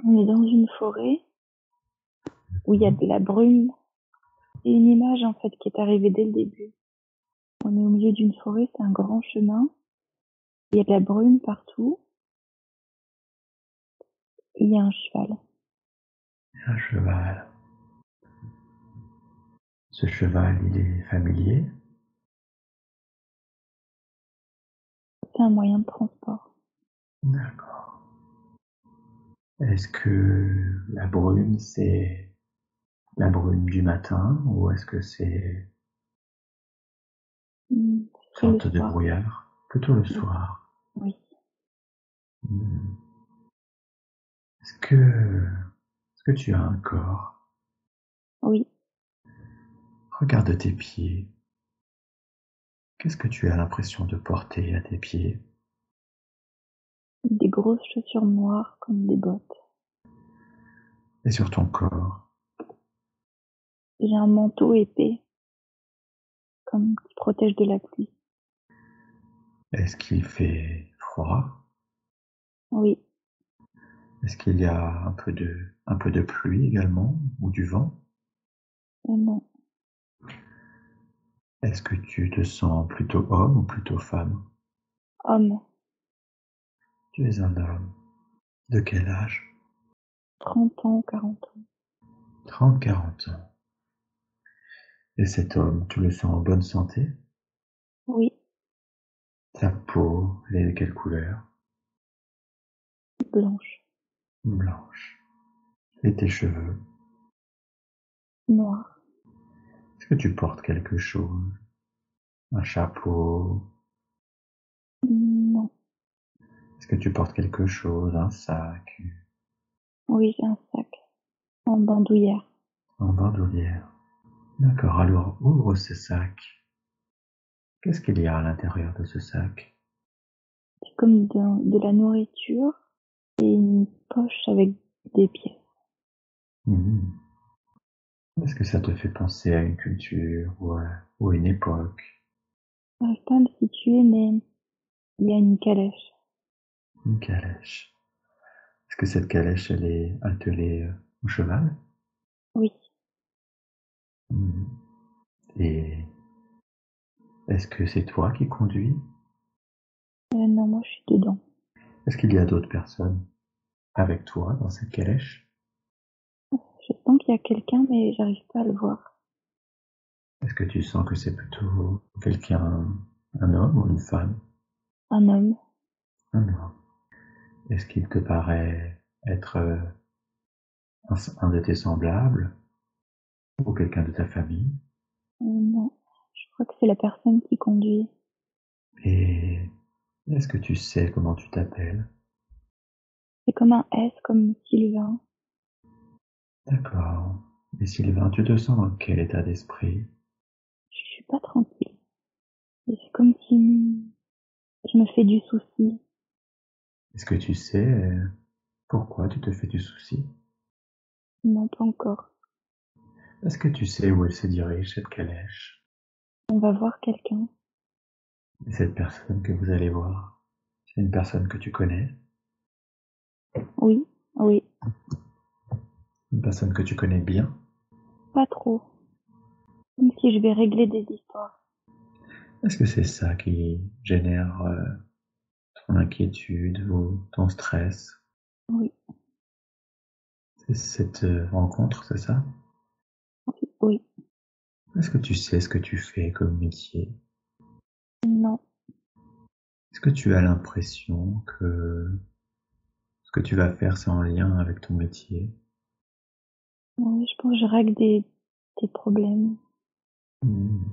On est dans une forêt où il y a de la brume. C'est une image en fait qui est arrivée dès le début. On est au milieu d'une forêt, c'est un grand chemin. Il y a de la brume partout. Et il y a un cheval. Un cheval. Ce cheval, il est familier. C'est un moyen de transport. D'accord. Est-ce que la brume, c'est la brume du matin ou est-ce que c'est C'est une le sorte de soir. brouillard? Plutôt le soir. Oui. Hmm. Est-ce que tu as un corps? Oui. Regarde tes pieds. Qu'est-ce que tu as l'impression de porter à tes pieds? Des grosses chaussures noires comme des bottes. Et sur ton corps? J'ai un manteau épais, comme qui protège de la pluie. Est-ce qu'il fait froid? Oui. Est-ce qu'il y a un peu de pluie également ou du vent? Non. Est-ce que tu te sens plutôt homme ou plutôt femme? Homme. Tu es un homme. De quel âge? 30 ans, 40 ans. 30, 40 ans. Et cet homme, tu le sens en bonne santé? Oui. Ta peau, elle est de quelle couleur? Blanche. Blanche. Et tes cheveux? Noire. Est-ce que tu portes quelque chose? Un chapeau? Non. Est-ce que tu portes quelque chose? Un sac? Oui, j'ai un sac. En bandoulière. En bandoulière? D'accord, alors ouvre ce sac. Qu'est-ce qu'il y a à l'intérieur de ce sac? C'est comme de la nourriture et une poche avec des pièces. Mhm. Est-ce que ça te fait penser à une culture ou à une époque? Je n'arrive pas à me situer, mais il y a une calèche. Une calèche. Est-ce que cette calèche, elle est attelée au cheval? Oui. Mhm. Et est-ce que c'est toi qui conduis? Non, moi je suis dedans. Est-ce qu'il y a d'autres personnes avec toi dans cette calèche? Je sens qu'il y a quelqu'un, mais j'arrive pas à le voir. Est-ce que tu sens que c'est plutôt quelqu'un, un homme ou une femme? Un homme. Un homme. Est-ce qu'il te paraît être un de tes semblables ou quelqu'un de ta famille? Non. Je crois que c'est la personne qui conduit. Et est-ce que tu sais comment tu t'appelles? C'est comme un S, comme Sylvain. D'accord. Et Sylvain, tu te sens dans quel état d'esprit? Je suis pas tranquille. Et c'est comme si je me fais du souci. Est-ce que tu sais pourquoi tu te fais du souci? Non, pas encore. Est-ce que tu sais où elle se dirige, cette calèche? On va voir quelqu'un. Et cette personne que vous allez voir, c'est une personne que tu connais? Oui, oui, Une personne que tu connais bien? pas trop. Comme si je vais régler des histoires. Est-ce que c'est ça qui génère ton inquiétude ou ton stress? Oui, C'est cette rencontre, c'est ça? oui, Est-ce que tu sais ce que tu fais comme métier? non. Est-ce que tu as l'impression que ce que tu vas faire, c'est en lien avec ton métier? Oui, je pense que je règle des problèmes. Hmm.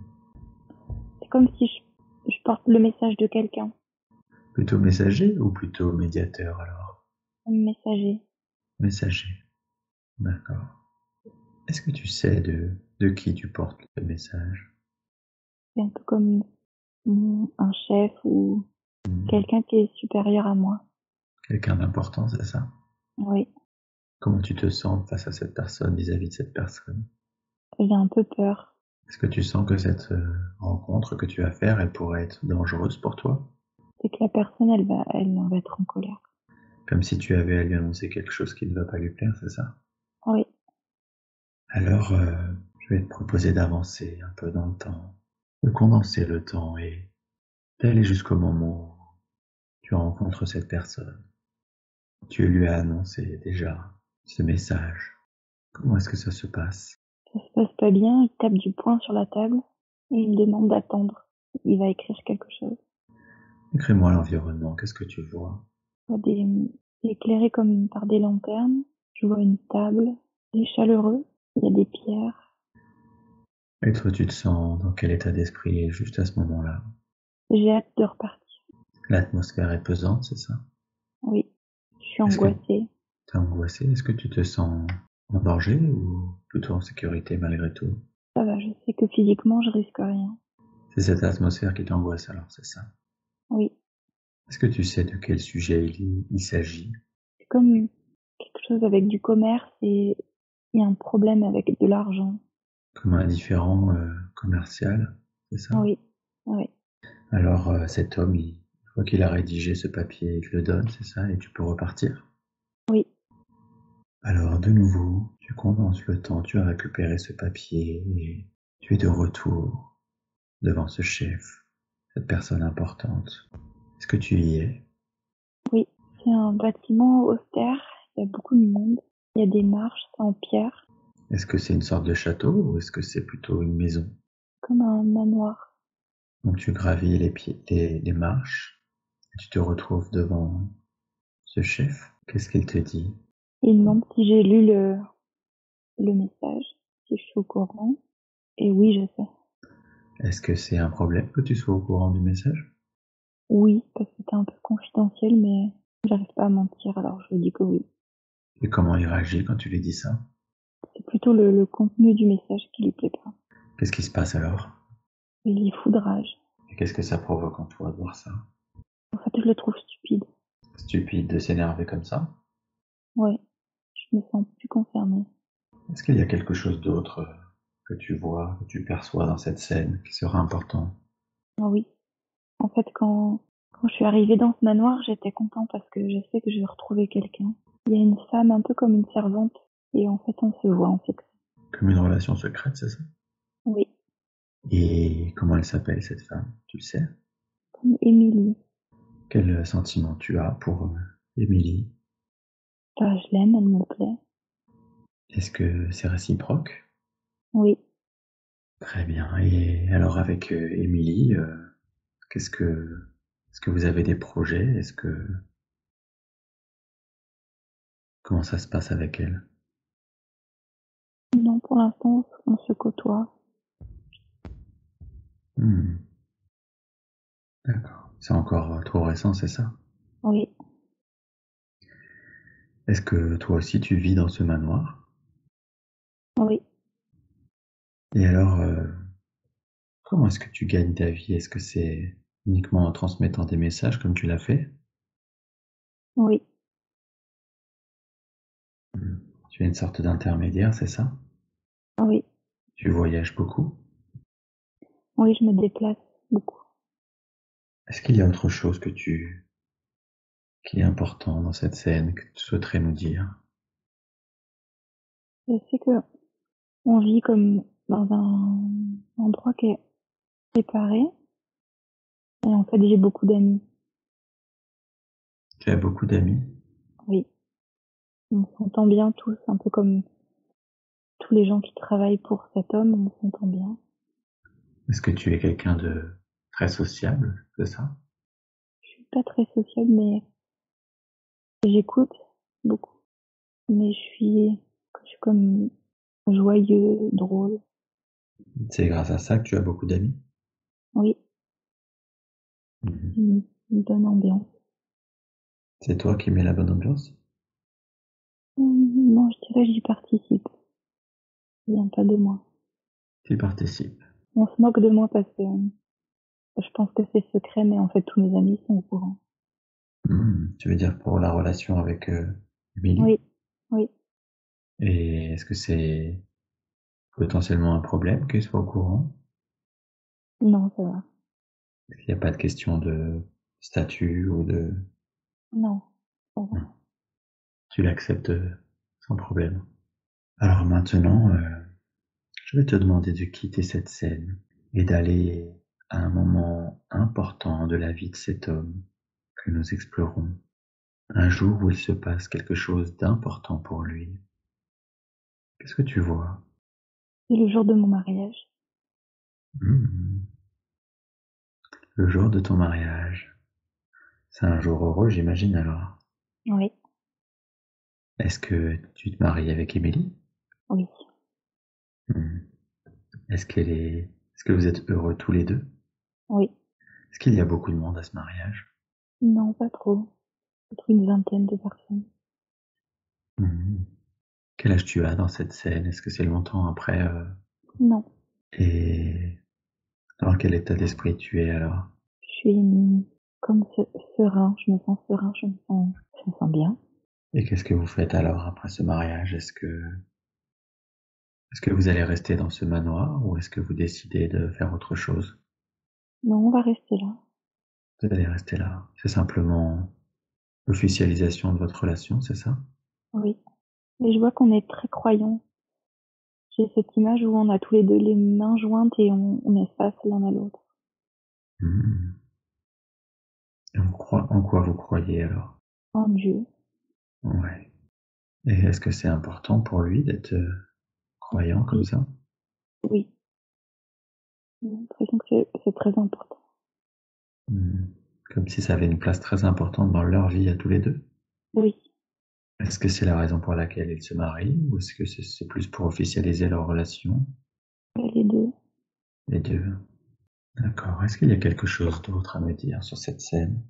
C'est comme si je porte le message de quelqu'un. Plutôt messager ou plutôt médiateur alors? Un messager. Messager, d'accord. Est-ce que tu sais de qui tu portes le message? C'est un peu comme un chef ou Hmm. quelqu'un qui est supérieur à moi. Quelqu'un d'important, c'est ça? Oui, Comment tu te sens face à cette personne, vis-à-vis de cette personne? j'ai un peu peur. Est-ce que tu sens que cette rencontre que tu vas faire, elle pourrait être dangereuse pour toi? C'est que la personne, elle va être en colère. Comme si tu avais à lui annoncer quelque chose qui ne va pas lui plaire, c'est ça? Oui, Alors, je vais te proposer d'avancer un peu dans le temps, de condenser le temps et d'aller jusqu'au moment où tu rencontres cette personne. Tu lui as annoncé déjà ce message. Comment est-ce que ça se passe? ça se passe pas bien, il tape du poing sur la table et il me demande d'attendre. Il va écrire quelque chose. Décris-moi l'environnement, qu'est-ce que tu vois? Je vois c'est éclairé comme par des lanternes. Je vois une table, il est chaleureux, il y a des pierres. Et toi, tu te sens dans quel état d'esprit juste à ce moment-là? J'ai hâte de repartir. L'atmosphère est pesante, c'est ça? Oui, je suis Est-ce que angoissée. tu es angoissé? Est-ce que tu te sens en danger ou plutôt en sécurité malgré tout? Ça va, je sais que physiquement, je risque rien. C'est cette atmosphère qui t'angoisse alors, c'est ça? Oui, Est-ce que tu sais de quel sujet il s'agit? c'est comme quelque chose avec du commerce et il y a un problème avec de l'argent. Comme un différend commercial, c'est ça? Oui, oui, Alors cet homme, une fois qu'il a rédigé ce papier, il te le donne, c'est ça? Et tu peux repartir? oui, Alors de nouveau, tu condenses le temps, tu as récupéré ce papier et tu es de retour devant ce chef, cette personne importante. Est-ce que tu y es? oui. C'est un bâtiment austère, il y a beaucoup de monde, il y a des marches, c'est en pierre, Est-ce que c'est une sorte de château ou est-ce que c'est plutôt une maison? comme un manoir. Donc tu gravis les marches et tu te retrouves devant ce chef. Qu'est-ce qu'il te dit? Il me demande si j'ai lu le message, si je suis au courant. Et oui, je sais. Est-ce que c'est un problème que tu sois au courant du message? Oui, parce que c'était un peu confidentiel, mais j'arrive pas à mentir, alors je lui dis que oui. Et comment il réagit quand tu lui dis ça? C'est plutôt le contenu du message qui lui plaît pas. Qu'est-ce qui se passe alors? Il y foudrage. Et qu'est-ce que ça provoque en toi de voir ça? En fait, je le trouve stupide. Stupide de s'énerver comme ça? Ouais, je me sens plus concernée. Est-ce qu'il y a quelque chose d'autre que tu vois, que tu perçois dans cette scène qui sera important? Ah oui. En fait, quand je suis arrivée dans ce manoir, j'étais contente parce que je sais que je vais retrouver quelqu'un. Il y a une femme un peu comme une servante, et en fait, on se voit en secret. Comme une relation secrète, c'est ça? Oui, Et comment elle s'appelle cette femme? Tu le sais? comme Émilie. Quel sentiment tu as pour Émilie? Bah, je l'aime, elle me plaît. Est-ce que c'est réciproque? Oui. Très bien. Et alors avec Émilie, qu'est-ce que est-ce que vous avez des projets? Comment ça se passe avec elle? Non, pour l'instant, on se côtoie. Hmm, d'accord. C'est encore trop récent, c'est ça? Oui, Est-ce que toi aussi tu vis dans ce manoir? oui, Et alors, comment est-ce que tu gagnes ta vie? Est-ce que c'est uniquement en transmettant des messages comme tu l'as fait? oui, Hmm. Tu es une sorte d'intermédiaire, c'est ça? oui. Tu voyages beaucoup? Oui, je me déplace beaucoup. Est-ce qu'il y a autre chose qui est important dans cette scène que tu souhaiterais nous dire? Je sais que on vit comme dans un endroit qui est séparé. Et en fait, j'ai beaucoup d'amis. Tu as beaucoup d'amis? Oui. On s'entend bien tous, un peu comme tous les gens qui travaillent pour cet homme, on s'entend bien. Est-ce que tu es quelqu'un de très sociable, c'est ça? Je suis pas très sociable, mais j'écoute beaucoup. Mais je suis comme joyeux, drôle. C'est grâce à ça que tu as beaucoup d'amis? Oui, Mhm. une bonne ambiance. C'est toi qui mets la bonne ambiance? Non, je dirais que j'y participe. Ça vient pas de moi. Tu participes. On se moque de moi parce que je pense que c'est secret, mais en fait, tous mes amis sont au courant. Tu veux dire pour la relation avec Emily? Oui, oui. Et est-ce que c'est potentiellement un problème qu'elle soit au courant? Non, ça va. Il n'y a pas de question de statut ou de... Non, ça va. Non. Tu l'acceptes sans problème. Alors maintenant, je vais te demander de quitter cette scène et d'aller à un moment important de la vie de cet homme que nous explorons. Un jour où il se passe quelque chose d'important pour lui. Qu'est-ce que tu vois? C'est le jour de mon mariage. Hmm. Le jour de ton mariage. C'est un jour heureux, j'imagine alors. Oui, Est-ce que tu te maries avec Émilie? oui. Hmm. Est-ce que vous êtes heureux tous les deux? Oui. Est-ce qu'il y a beaucoup de monde à ce mariage? Non, pas trop. Peut-être une vingtaine de personnes. Hmm. Quel âge tu as dans cette scène? Est-ce que c'est longtemps après Non, Et dans quel état d'esprit tu es alors? je suis comme serein. Je me sens serein, je me sens bien. Et qu'est-ce que vous faites alors après ce mariage? Est-ce que vous allez rester dans ce manoir ou est-ce que vous décidez de faire autre chose? Non, on va rester là. Vous allez rester là. C'est simplement l'officialisation de votre relation, c'est ça? Oui. Et je vois qu'on est très croyants. J'ai cette image où on a tous les deux les mains jointes et on est face l'un à l'autre. Hmm. Et en quoi vous croyez alors? En Dieu. Ouais. Et est-ce que c'est important pour lui d'être croyant comme Oui, ça? oui. J'ai l'impression que c'est très important. Hmm. Comme si ça avait une place très importante dans leur vie à tous les deux? Oui, Est-ce que c'est la raison pour laquelle ils se marient ou est-ce que c'est plus pour officialiser leur relation? les deux. Les deux. D'accord. Est-ce qu'il y a quelque chose d'autre à me dire sur cette scène?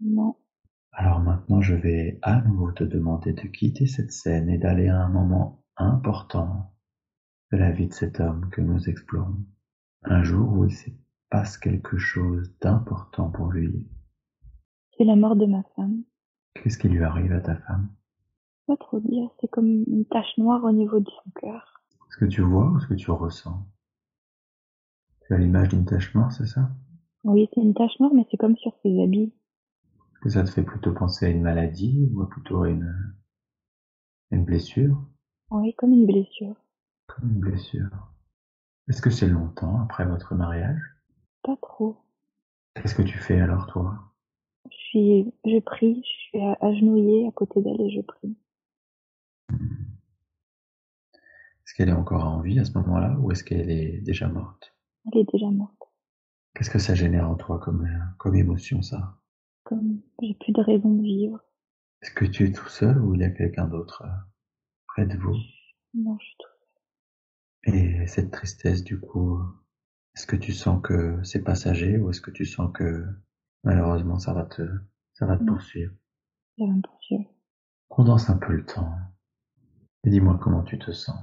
Non, Alors maintenant, je vais à nouveau te demander de quitter cette scène et d'aller à un moment important de la vie de cet homme que nous explorons. Un jour où il se passe quelque chose d'important pour lui. c'est la mort de ma femme. Qu'est-ce qui lui arrive à ta femme? Pas trop dire, c'est comme une tache noire au niveau de son cœur. Est-ce que tu vois ou est-ce que tu ressens? Tu as l'image d'une tache noire, c'est ça? Oui, c'est une tache noire, mais c'est comme sur ses habits. Est-ce que ça te fait plutôt penser à une maladie ou plutôt à une blessure? Oui, comme une blessure. Comme une blessure. Est-ce que c'est longtemps après votre mariage? Pas trop. Qu'est-ce que tu fais alors, toi? Je prie, je suis agenouillée à côté d'elle et je prie. Est-ce qu'elle est encore en vie à ce moment-là ou est-ce qu'elle est déjà morte? Elle est déjà morte. Qu'est-ce que ça génère en toi comme émotion, ça? Comme j'ai plus de raison de vivre. Est-ce que tu es tout seul ou il y a quelqu'un d'autre près de vous? Non, je suis tout. Et cette tristesse, du coup, est-ce que tu sens que c'est passager ou est-ce que tu sens que malheureusement ça va te Non, poursuivre? j'avais un pensée. Condense un peu le temps et dis-moi comment tu te sens.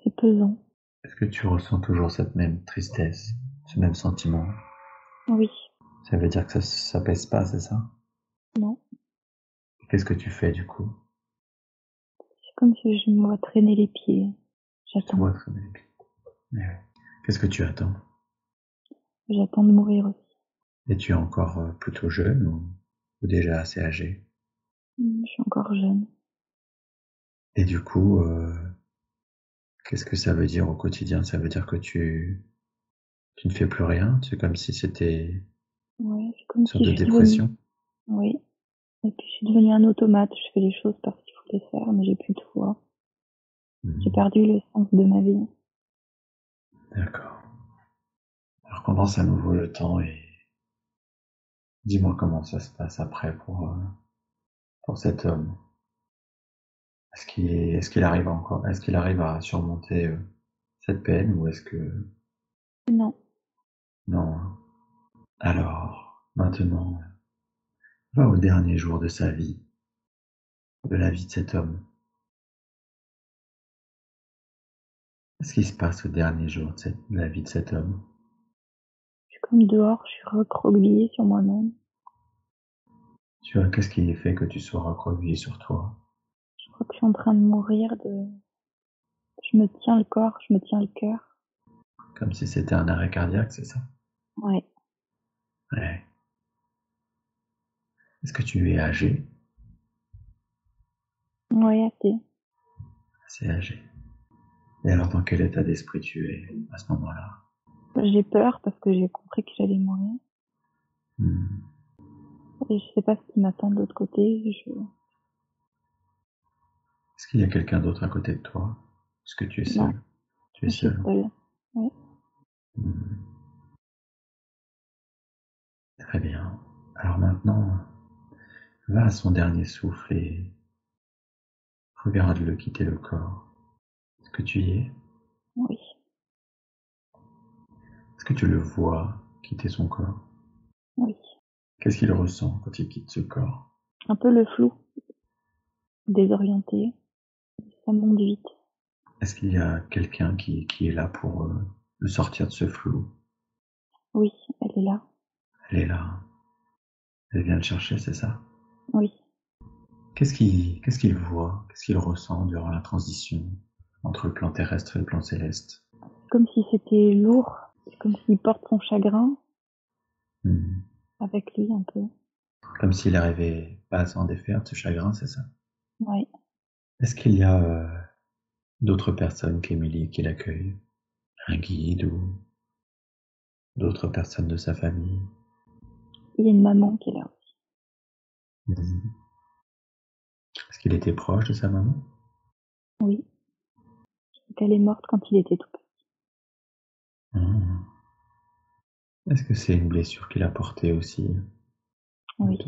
C'est pesant. Est-ce que tu ressens toujours cette même tristesse, ce même sentiment? Oui, Ça veut dire que ça pèse pas, c'est ça? non. Qu'est-ce que tu fais du coup? C'est comme si je me vois traîner les pieds. Tu te J'attends. vois traîner les pieds. Mais ouais. Qu'est-ce que tu attends? J'attends de mourir aussi. Et tu es encore plutôt jeune ou déjà assez âgé? Je suis encore jeune. Et du coup, qu'est-ce que ça veut dire au quotidien? Ça veut dire que tu ne fais plus rien? C'est comme si c'était une Ouais, c'est comme sorte si de je suis devenue. dépression? Oui. Et puis je suis devenue un automate. Je fais les choses parce qu'il faut les faire, mais j'ai plus de foi. J'ai Hmm. perdu le sens de ma vie. D'accord. Alors condense à nouveau le temps et dis-moi comment ça se passe après pour cet homme. Est-ce qu'il arrive à surmonter cette peine ou est-ce que Non, non? Alors, maintenant, va au dernier jour de sa vie, de la vie de cet homme. Qu'est-ce qui se passe au dernier jour de la vie de cet homme? je suis comme dehors, je suis recroquevillée sur moi-même. Qu'est-ce qui fait que tu sois recroquevillé sur toi? Je crois que je suis en train de mourir de. Je me tiens le corps, je me tiens le cœur. Comme si c'était un arrêt cardiaque, c'est ça? Ouais, Ouais. Est-ce que tu es âgé? Ouais, assez. assez âgé. Et alors, dans quel état d'esprit tu es à ce moment-là? J'ai peur parce que j'ai compris que j'allais mourir. Hmm. Et je sais pas ce qui m'attend de l'autre côté. Est-ce qu'il y a quelqu'un d'autre à côté de toi? Est-ce que tu es Non, seul? Tu es je suis seul. seule. Ouais. Hmm. Très bien. Alors maintenant, va à son dernier souffle et regarde-le quitter le corps. Est-ce que tu y es? Oui, Est-ce que tu le vois quitter son corps? oui. Qu'est-ce qu'il ressent quand il quitte ce corps? Un peu le flou, désorienté. Ça monte vite. Est-ce qu'il y a quelqu'un qui est là pour le sortir de ce flou? Oui, elle est là. Elle est là. Elle vient le chercher, c'est ça? Oui. Qu'est-ce qu'il voit? Qu'est-ce qu'il ressent durant la transition entre le plan terrestre et le plan céleste? Comme si c'était lourd. Comme s'il porte son chagrin Hmm. avec lui un peu. Comme s'il n'arrivait pas à s'en défaire de ce chagrin, c'est ça? Ouais. Est-ce qu'il y a d'autres personnes qu'Émilie qui l'accueillent? Un guide ou d'autres personnes de sa famille? Il y a une maman qui est là. Mhm. Est-ce qu'il était proche de sa maman? Oui. Elle est morte quand il était tout petit. Mhm. Est-ce que c'est une blessure qu'il a portée aussi? Oui.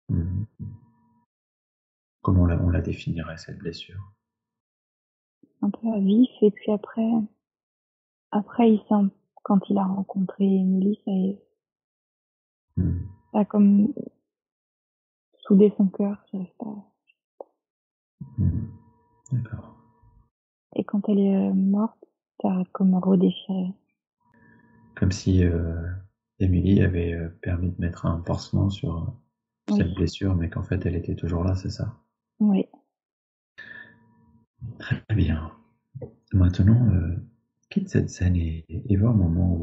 Mhm. Comment on la définirait, cette blessure? Un peu à vif. Et puis après, il sent, quand il a rencontré Émilie, Mhm. ça a comme soudé son cœur. J'arrive pas. Mhm. D'accord. Et quand elle est morte, ça a comme redéchiré. Comme si Émilie avait permis de mettre un pansement sur Oui. cette blessure, mais qu'en fait elle était toujours là, c'est ça? Oui. Très bien. Maintenant, quitte cette scène et va au moment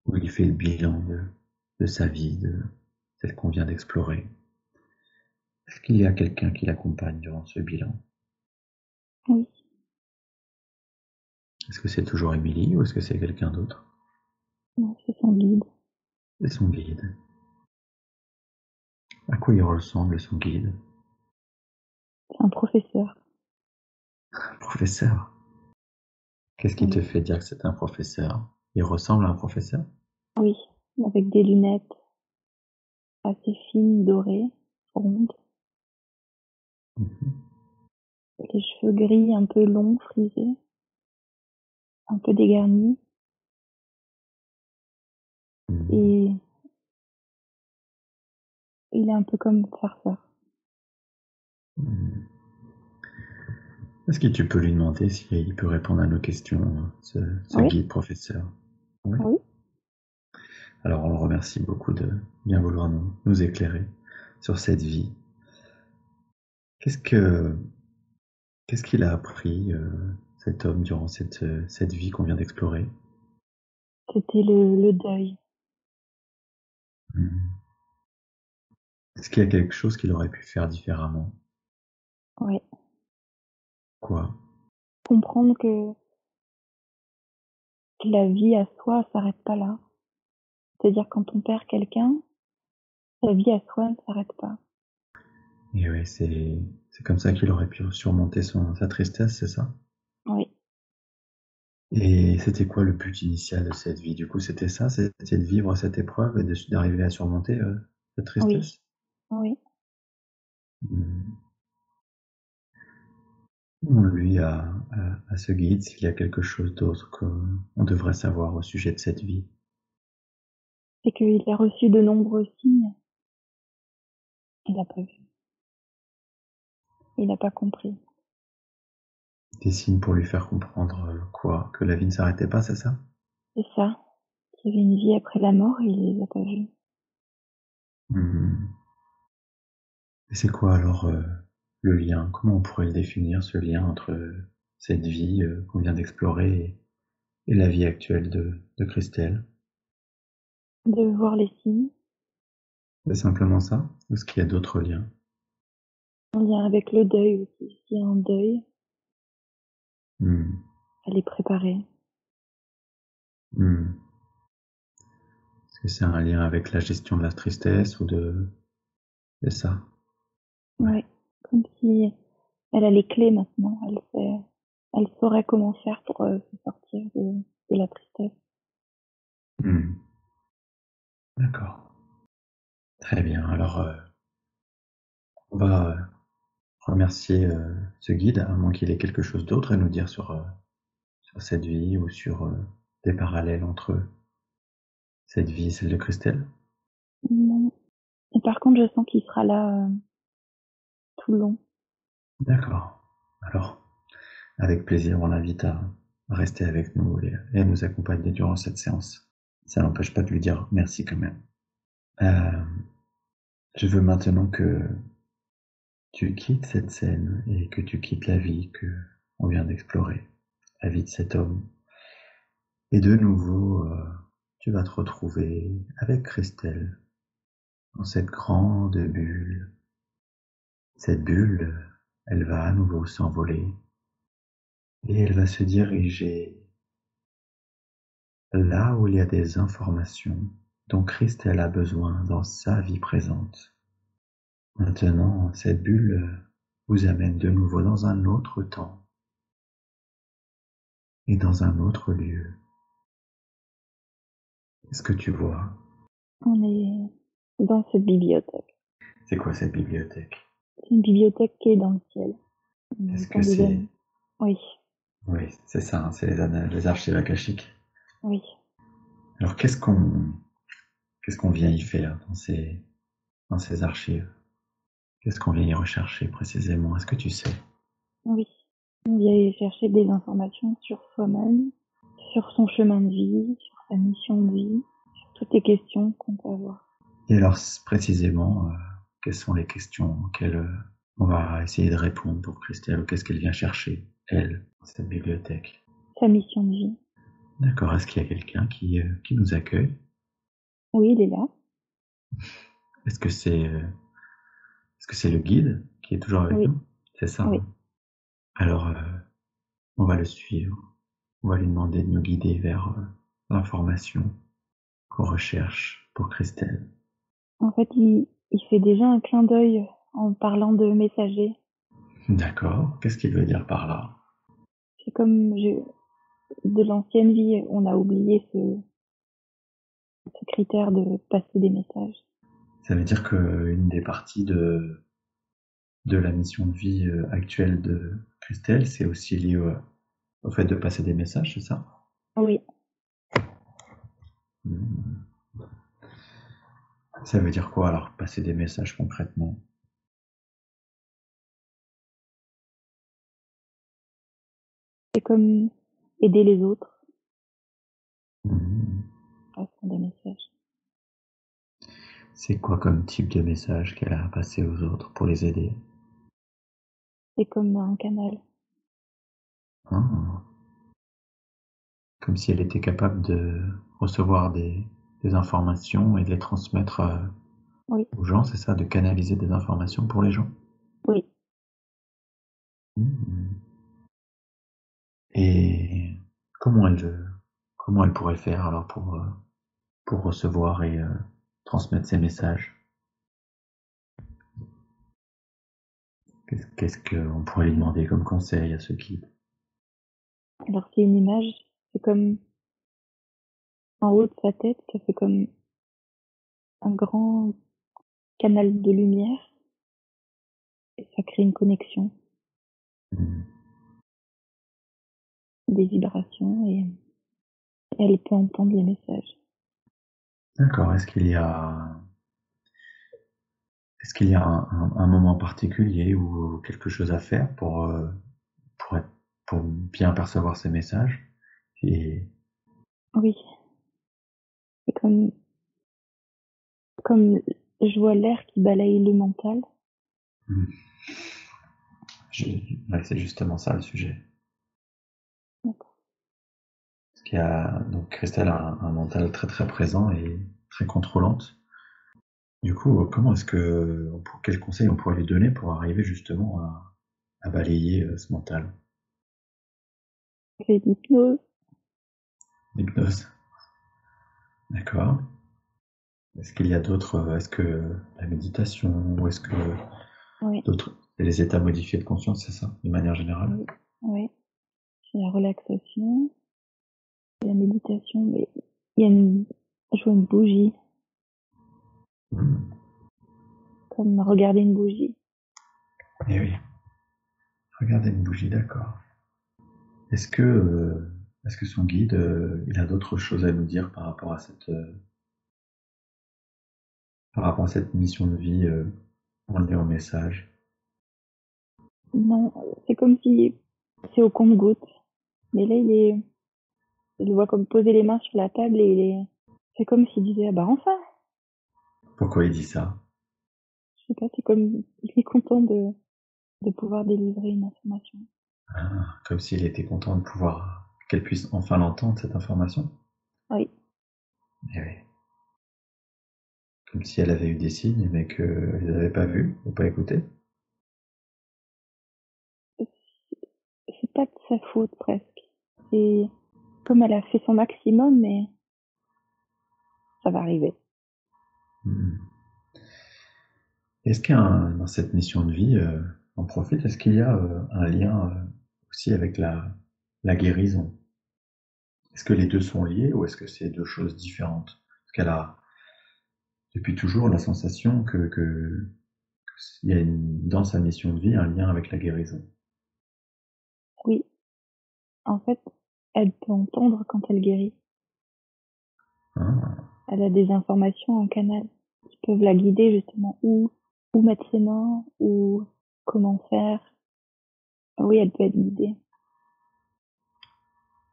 où il fait le bilan de sa vie, de celle qu'on vient d'explorer. Est-ce qu'il y a quelqu'un qui l'accompagne durant ce bilan? Oui. Est-ce que c'est toujours Émilie ou est-ce que c'est quelqu'un d'autre? Non, c'est son guide. C'est son guide. À quoi il ressemble, son guide? C'est un professeur. Un professeur. Qu'est-ce qui te Oui. fait dire que c'est un professeur? Il ressemble à un professeur? Oui. Avec des lunettes assez fines, dorées, rondes. Mhm. Les cheveux gris un peu longs, frisés. Un peu dégarnis. Mhm. Et il est un peu comme farceur. Mhm. Est-ce que tu peux lui demander s'il peut répondre à nos questions, ce Oui. guide professeur? Oui. Oui. Alors on le remercie beaucoup de bien vouloir nous éclairer sur cette vie. Qu'est-ce que qu'est-ce qu'il a appris, cet homme, durant cette vie qu'on vient d'explorer? C'était le deuil. Mhm. Est-ce qu'il y a quelque chose qu'il aurait pu faire différemment? Oui. Quoi? Comprendre que la vie à soi s'arrête pas là. C'est-à-dire quand on perd quelqu'un, sa vie à soi ne s'arrête pas. Et ouais, c'est comme ça qu'il aurait pu surmonter sa tristesse, c'est ça? Oui. Et c'était quoi le but initial de cette vie? Du coup, c'était ça? C'était de vivre cette épreuve et d'arriver à surmonter, cette Oui. tristesse? Oui. Mmh. Lui, à ce guide, s'il y a quelque chose d'autre qu'on devrait savoir au sujet de cette vie. C'est qu'il a reçu de nombreux signes. Il n'a pas vu. Il n'a pas compris. Des signes pour lui faire comprendre quoi? Que la vie ne s'arrêtait pas, c'est ça? C'est ça. Qu'il y avait une vie après la mort et il les a pas vus. Mmh. Et c'est quoi alors le lien? Comment on pourrait le définir, ce lien entre cette vie qu'on vient d'explorer et la vie actuelle de Christelle? De voir les signes. C'est simplement ça? Ou est-ce qu'il y a d'autres liens? En lien avec le deuil aussi. S'il y a un deuil, Hmm. elle est préparée. Hmm. Est-ce que c'est un lien avec la gestion de la tristesse ou de... C'est ça? Ouais. Ouais. Comme si elle a les clés maintenant. Elle saurait comment faire pour se sortir de la tristesse. Hmm. D'accord. Très bien. Alors, on va remercier ce guide, à moins qu'il ait quelque chose d'autre à nous dire sur cette vie ou sur des parallèles entre cette vie et celle de Christelle. Non. Et par contre, je sens qu'il sera là tout le long. D'accord. Alors, avec plaisir, on l'invite à rester avec nous et à nous accompagner durant cette séance. Ça n'empêche pas de lui dire merci quand même. Euh, je veux maintenant que tu quittes cette scène et que tu quittes la vie que on vient d'explorer, la vie de cet homme. Et de nouveau, tu vas te retrouver avec Christelle dans cette grande bulle. Cette bulle, elle va à nouveau s'envoler et elle va se diriger là où il y a des informations dont Christelle a besoin dans sa vie présente. Maintenant, cette bulle vous amène de nouveau dans un autre temps et dans un autre lieu. Qu'est-ce que tu vois? On est dans cette bibliothèque. C'est quoi cette bibliothèque? C'est une bibliothèque qui est dans le ciel. Est-ce Dans que des c'est... Oui, Oui, c'est ça, hein, c'est les archives akashiques. oui. Alors qu'est-ce qu'on vient y faire dans ces archives? Qu'est-ce qu'on vient y rechercher précisément? Est-ce que tu sais? Oui. On vient chercher des informations sur soi-même, sur son chemin de vie, sur sa mission de vie, sur toutes les questions qu'on peut avoir. Et alors précisément, quelles sont les questions auxquelles on va essayer de répondre pour Christelle ou qu'est-ce qu'elle vient chercher, elle, dans cette bibliothèque? Sa mission de vie. D'accord, est-ce qu'il y a quelqu'un qui nous accueille? Oui, il est là. Est-ce que c'est le guide qui est toujours avec Oui, nous? C'est ça, oui. hein? Alors, on va le suivre. On va lui demander de nous guider vers l'information qu'on recherche pour Christelle. En fait, il fait déjà un clin d'œil en parlant de messager. D'accord, qu'est-ce qu'il veut dire par là? C'est comme de l'ancienne vie, on a oublié ce critère de passer des messages. Ça veut dire qu'une des parties de la mission de vie actuelle de Christelle, c'est aussi lié au fait de passer des messages, c'est ça? Oui, Hmm. Ça veut dire quoi alors, passer des messages concrètement? c'est comme aider les autres Hmm. en passant des messages. C'est quoi comme type de message qu'elle a à passer aux autres pour les aider? C'est comme un canal. Ah. Comme si elle était capable de recevoir des informations et de les transmettre Oui, aux gens, c'est ça, de canaliser des informations pour les gens. oui. Hmm. Et comment comment elle pourrait faire alors pour recevoir et transmettre ces messages? Qu'est-ce qu'on pourrait lui demander comme conseil à ce guide? Alors c'est une image, c'est comme en haut de sa tête, ça fait comme un grand canal de lumière et ça crée une connexion, Hmm. des vibrations et elle peut entendre les messages. D'accord. Est-ce qu'il y a un moment particulier ou quelque chose à faire pour être, pour bien percevoir ces messages? Et Oui, c'est comme je vois l'air qui balaye le mental. hmm, ouais, c'est justement ça le sujet. D'accord. Parce donc Christelle a un mental très très présent et très contrôlante. Du coup, comment est-ce que, quels conseils on pourrait lui donner pour arriver justement à balayer ce mental? C'est l'hypnose. L'hypnose, d'accord. Est-ce qu'il y a d'autres, est-ce que la méditation, ou est-ce que Oui, d'autres, c'est les états modifiés de conscience, c'est ça, de manière générale? oui, oui. C'est la relaxation, c'est la méditation, mais il y a je vois une bougie, Hmm. comme regarder une bougie. Eh oui, regardez une bougie, d'accord. Est-ce que son guide, il a d'autres choses à nous dire par rapport à cette mission de vie en lien au message? Non, c'est comme si c'est au compte-gouttes. Mais là, je le vois comme poser les mains sur la table et c'est comme s'il disait, ah bah enfin! Pourquoi il dit ça? Je sais pas, c'est comme, il est content de pouvoir délivrer une information. Ah, comme s'il était content de pouvoir qu'elle puisse enfin l'entendre, cette information? Oui, Eh oui. Comme si elle avait eu des signes, mais qu'elle n'avait pas vu ou pas écouté. c'est pas de sa faute presque. C'est comme elle a fait son maximum, mais ça va arriver. Hmm. Est-ce qu'il y a dans cette mission de vie, on profite, est-ce qu'il y a un lien aussi avec la guérison? Est-ce que les deux sont liés ou est-ce que c'est deux choses différentes? Parce qu'elle a depuis toujours la sensation il y a dans sa mission de vie un lien avec la guérison. Oui, en fait, elle peut entendre quand elle guérit. Hein. Elle a des informations en canal qui peuvent la guider justement où mettre ses mains, ou comment faire. Oui, elle peut être guidée.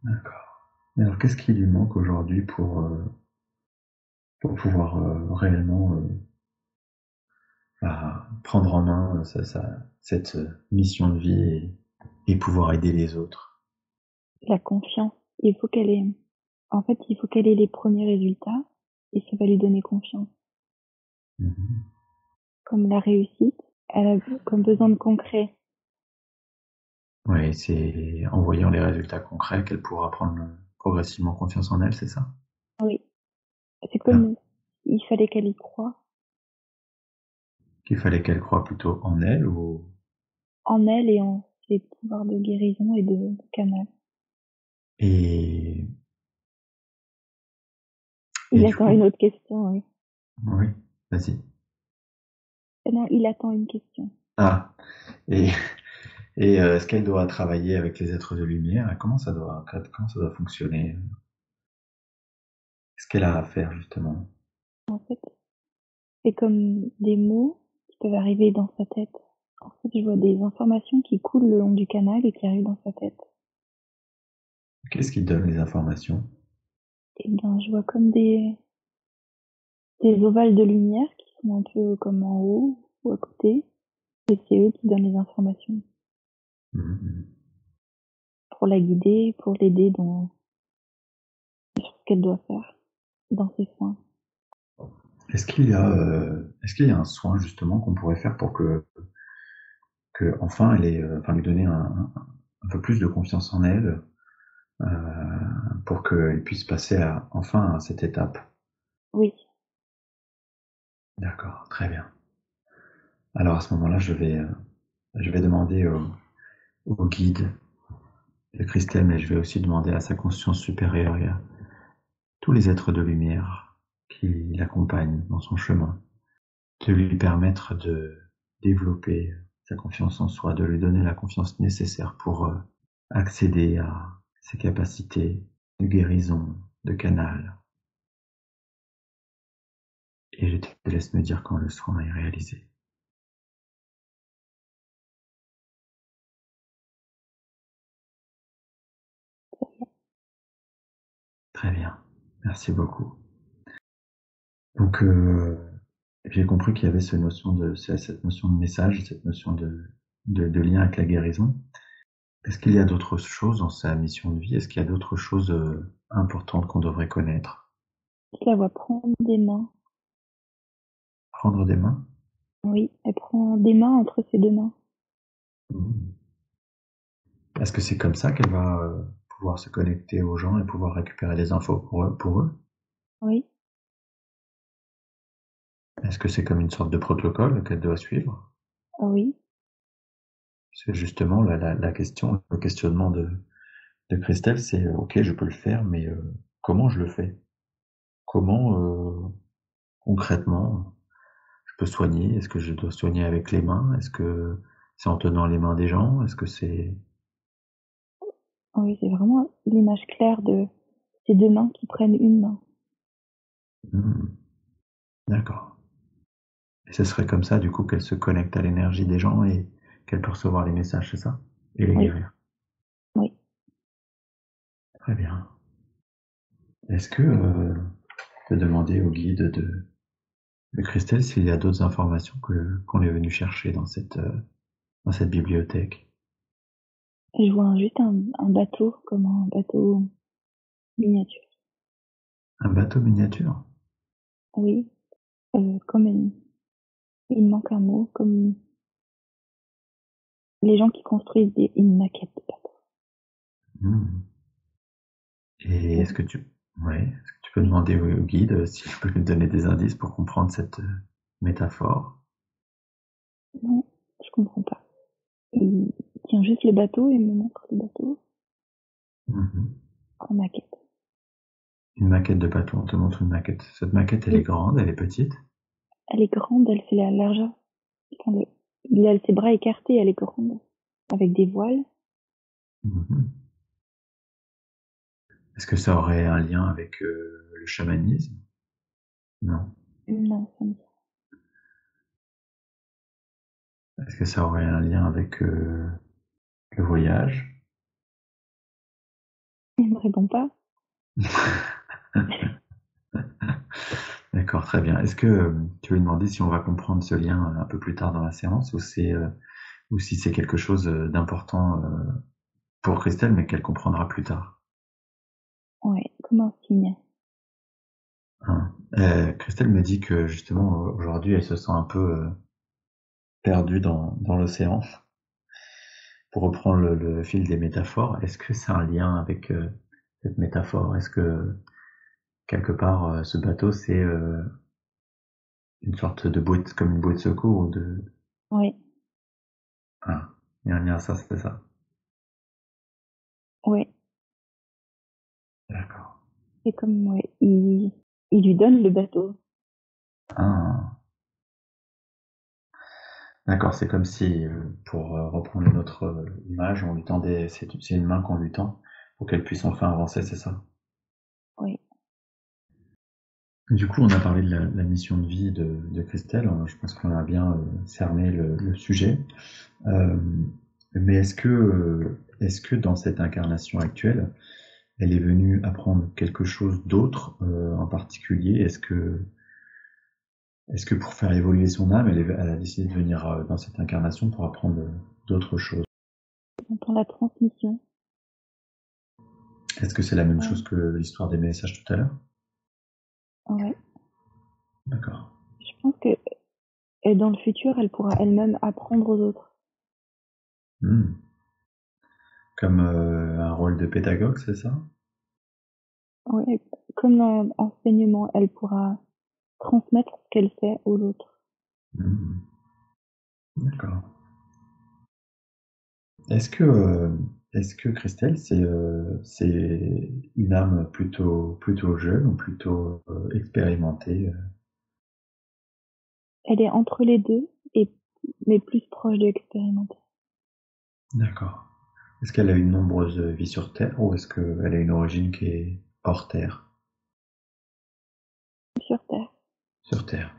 D'accord. Mais alors, qu'est-ce qui lui manque aujourd'hui pour pouvoir réellement prendre en main cette mission de vie et pouvoir aider les autres? La confiance. Il faut qu'elle ait, en fait, il faut qu'elle ait les premiers résultats et ça va lui donner confiance. Mhm. Comme la réussite, elle a comme besoin de concret. Oui, c'est en voyant les résultats concrets qu'elle pourra prendre progressivement confiance en elle, c'est ça? Oui, c'est Ah, comme il fallait qu'elle y croie qu'il fallait qu'elle croie plutôt en elle ou... en elle et en ses pouvoirs de guérison et de canal. Et, et Il du attend coup, une autre question, oui. oui, vas-y. Non, il attend une question. Ah, et, est-ce qu'elle doit travailler avec les êtres de lumière? Comment ça doit fonctionner? Qu'est-ce qu'elle a à faire justement? En fait, c'est comme des mots qui peuvent arriver dans sa tête. En fait, je vois des informations qui coulent le long du canal et qui arrivent dans sa tête. Qu'est-ce qui donne les informations? Et bien, je vois comme des ovales de lumière qui sont un peu comme en haut ou à côté. Et c'est eux qui donnent les informations Mhm. pour la guider, pour l'aider dans ce qu'elle doit faire, dans ses soins. Est-ce qu'il y a un soin justement qu'on pourrait faire pour que enfin enfin lui donner un peu plus de confiance en elle, euh, pour qu'elle puisse passer enfin à cette étape? Oui, D'accord, très bien. Alors à ce moment-là, je vais demander au guide de Christelle, mais je vais aussi demander à sa conscience supérieure et à tous les êtres de lumière qui l'accompagnent dans son chemin, de lui permettre de développer sa confiance en soi, de lui donner la confiance nécessaire pour accéder à ses capacités de guérison, de canal. Et je te laisse me dire quand le soin est réalisé. Très bien, merci beaucoup. Donc, j'ai compris qu'il y avait cette notion de message, cette notion de lien avec la guérison. Est-ce qu'il y a d'autres choses dans sa mission de vie? Est-ce qu'il y a d'autres choses importantes qu'on devrait connaître? je la vois prendre des mains Prendre des mains? Oui, elle prend des mains entre ses deux mains. Mmh. Est-ce que c'est comme ça qu'elle va pouvoir se connecter aux gens et pouvoir récupérer les infos pour eux? Oui, Est-ce que c'est comme une sorte de protocole qu'elle doit suivre? oui, C'est justement la question, le questionnement de Christelle, c'est ok, je peux le faire, mais comment je le fais? Comment concrètement je peux soigner? Est-ce que je dois soigner avec les mains? Est-ce que c'est en tenant les mains des gens? Est-ce que c'est... oui, c'est vraiment l'image claire de ces deux mains qui prennent une main. Hmm, d'accord. Et ce serait comme ça, du coup, qu'elle se connecte à l'énergie des gens et qu'elle peut recevoir les messages, c'est ça? Et les Oui, guérir. oui. Très bien. Est-ce que je peux demander au guide de Christelle s'il y a d'autres informations qu'on est venu chercher dans cette bibliothèque? Et je vois juste un bateau, comme un bateau miniature. Un bateau miniature? Oui, comme il manque un mot, comme les gens qui construisent une maquette de bateau. Hmm. Et est-ce Oui. que tu peux demander au guide s'il peut nous donner des indices pour comprendre cette métaphore? Non, je comprends pas. Il tient juste le bateau et me montre le bateau Mhm. en maquette. Une maquette de bateau, on te montre une maquette. Cette maquette, elle est Oui, grande, elle est petite? elle est grande, elle fait la largeur. Enfin, il a ses bras écartés, elle est grande, avec des voiles. Mhm. Est-ce que ça aurait un lien avec le chamanisme? Non. Non, ça me dit. Est-ce que ça aurait un lien avec le voyage? Il me répond pas. D'accord, très bien. Est-ce que tu veux demander si on va comprendre ce lien un peu plus tard dans la séance ou si c'est quelque chose d'important pour Christelle, mais qu'elle comprendra plus tard? Ouais, comme un signe. Hein. Christelle me dit que justement aujourd'hui elle se sent un peu perdue dans l'océan. Pour reprendre le fil des métaphores, est-ce que c'est un lien avec cette métaphore? Est-ce que quelque part ce bateau c'est une sorte de bouée, comme une bouée de secours ou de... Ouais, Ah, il y a un lien à ça, c'est ça. ouais. D'accord. C'est comme, ouais, il lui donne le bateau. Ah, d'accord, c'est comme si, pour reprendre une autre image, on lui tendait, c'est une main qu'on lui tend pour qu'elle puisse enfin avancer, c'est ça. Oui, Du coup, on a parlé de la mission de vie de Christelle. Je pense qu'on a bien cerné le sujet. Euh, mais est-ce que dans cette incarnation actuelle, elle est venue apprendre quelque chose d'autre en particulier? Est-ce que pour faire évoluer son âme, elle a décidé de venir dans cette incarnation pour apprendre d'autres choses? j'entends la transmission. Est-ce que c'est la même chose Ouais, que l'histoire des messages tout à l'heure? ouais. D'accord. Je pense que dans le futur, elle pourra elle-même apprendre aux autres. Hmm. Comme un rôle de pédagogue, c'est ça? Ouais, comme dans l'enseignement, elle pourra transmettre ce qu'elle sait aux autres. Hmm. D'accord. Est-ce que, Christelle, c'est une âme plutôt jeune ou plutôt expérimentée? Elle est entre les deux, mais plus proche de l'expérimenté. D'accord. Est-ce qu'elle a une nombreuse vie sur Terre ou est-ce qu'elle a une origine qui est hors Terre? Sur Terre. Sur Terre.